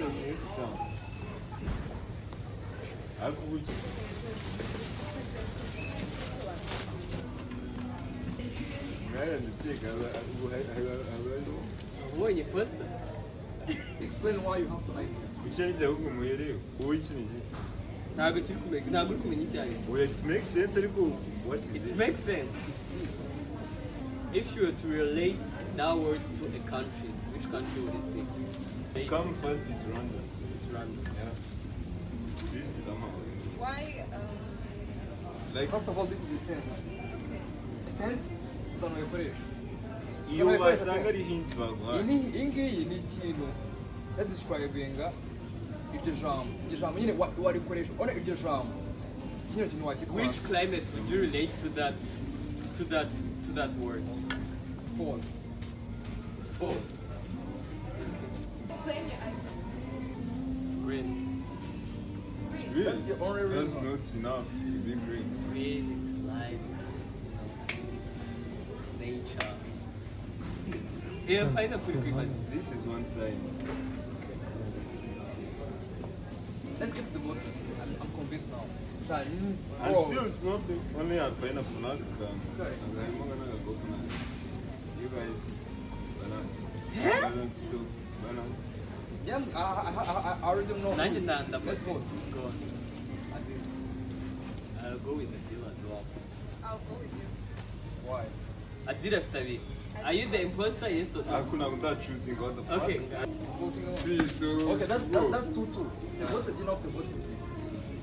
nesse chão. Acude. When you first Explain why you have to hide. Uchenije huko mwelewe. Uichinije. ntabwo uri kumenya icyayi. Well, it makes sense ariko what is it? It makes sense. If you were to relate that word to a country, which country would it be? Come first is Rwanda. It's random. Yeah. This is somehow. Why? Like First of all, this is a tent. A tent is on my place. iyo wasanga ari hint bagwa. Iyi ngiyi ni ikintu yadescribinga iryo jambo nyine warikoresha ona iryo jambo kino kintu wakitwara. Which climate would you relate to that word? Fall. Oh, Explain your idea. it's green. Really? That's the only That's reason. not enough to be great. Green, it's light, it's nature. Yeah, pineapple because This is one side. Let's get to the bottom. I'm convinced now. And still it's not only a pineapple now. Correct. You guys balance. Huh? Balance too. Balance. Yeah, I already know. nanjye ndanda. Let's go. Go on. I'll go with the deal as well. I'll go with you. Why? Adil after me. Are you the imposter? Yes or no? Hakuna mtu choosing what the fuck. Okay. Please do. Okay, that's Go. 2-2. The votes are enough the votes in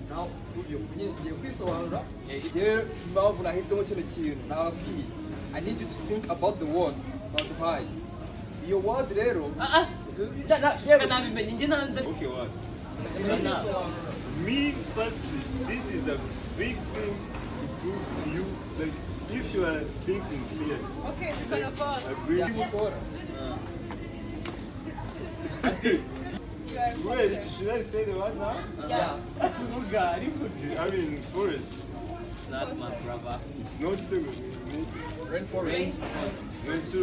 now ugiye kwisobanura Yeah, yewe impamvu nahisemo kino kintu nababwiye I need you to think about the word about high iyo word rero nabimenye njye nanda. Okay, what? Now. Me firstly, this is a big thing to prove to you. Like if you are thinking clear. Okay, we're gonna pause. Agree. You are Wait, imposter. should I say the word now? Yeah. Bugari. I mean, forest. Not my brother. It's not so good. Rainforest. No, it's